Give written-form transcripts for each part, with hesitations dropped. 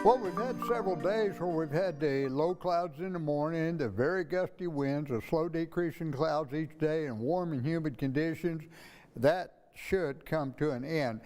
Well, we've had several days where we've had the low clouds in the morning, the very gusty winds, a slow decrease in clouds each day, and warm and humid conditions. That should come to an end.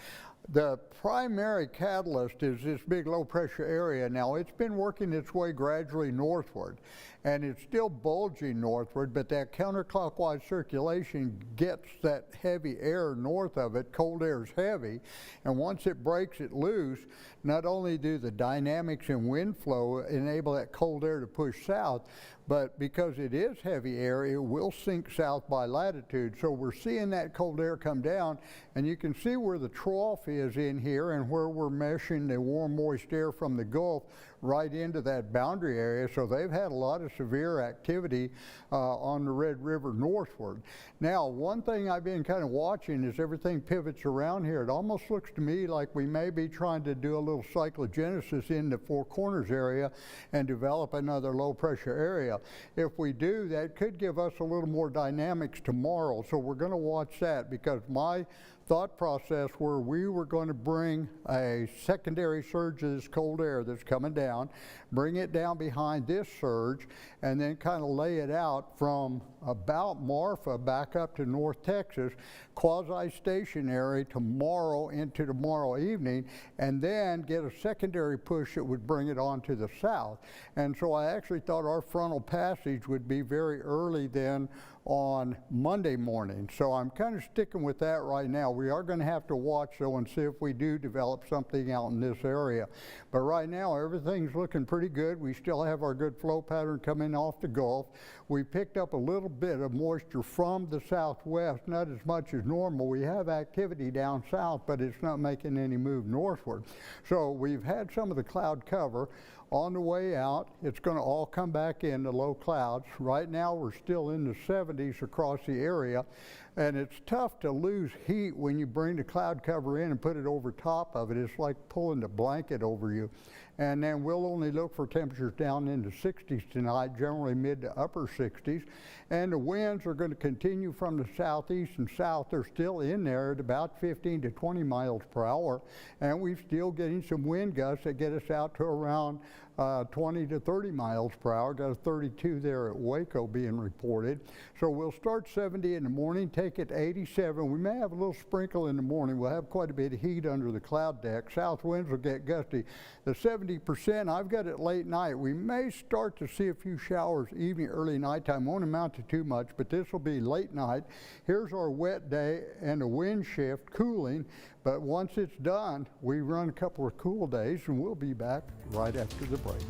The primary catalyst is this big low pressure area. Now, it's been working its way gradually northward, and it's still bulging northward, but that counterclockwise circulation gets that heavy air north of it. Cold air is heavy, and once it breaks it loose, not only do the dynamics in wind flow enable that cold air to push south, but because it is heavy air, it will sink south by latitude. So we're seeing that cold air come down, and you can see where the trough is in here and where we're meshing the warm, moist air from the Gulf right into that boundary area. So they've had a lot of severe activity on the Red River northward. Now, one thing I've been kind of watching is everything pivots around here. It almost looks to me like we may be trying to do a little cyclogenesis in the Four Corners area and develop another low pressure area. If we do, that could give us a little more dynamics tomorrow. So we're going to watch that, because my thought process where we were going to bring a secondary surge of this cold air that's coming down, bring it down behind this surge, and then kind of lay it out from about Marfa back up to North Texas, quasi-stationary tomorrow into tomorrow evening, and then get a secondary push that would bring it on to the south. And so I actually thought our frontal passage would be very early then on Monday morning. So I'm kind of sticking with that right now. We are going to have to watch though and see if we do develop something out in this area. But right now everything's looking pretty good. We still have our good flow pattern coming off the Gulf. We picked up a little bit of moisture from the southwest, not as much as normal. We have activity down south, but it's not making any move northward. So we've had some of the cloud cover. On the way out, it's going to all come back into low clouds. Right now, we're still in the 70s across the area, and it's tough to lose heat when you bring the cloud cover in and put it over top of it. It's like pulling the blanket over you. And then we'll only look for temperatures down in the 60s tonight, generally mid to upper 60s. And the winds are going to continue from the southeast and south. They're still in there at about 15 to 20 miles per hour. And we're still getting some wind gusts that get us out to around 20 to 30 miles per hour. Got a 32 there at Waco being reported. So we'll start 70 in the morning, take it 87. We may have a little sprinkle in the morning. We'll have quite a bit of heat under the cloud deck. South winds will get gusty. The 70%, I've got it late night. We may start to see a few showers evening, early nighttime. Won't amount to too much, but this will be late night. Here's our wet day and the wind shift cooling. But once it's done, we run a couple of cool days, and we'll be back right after the break.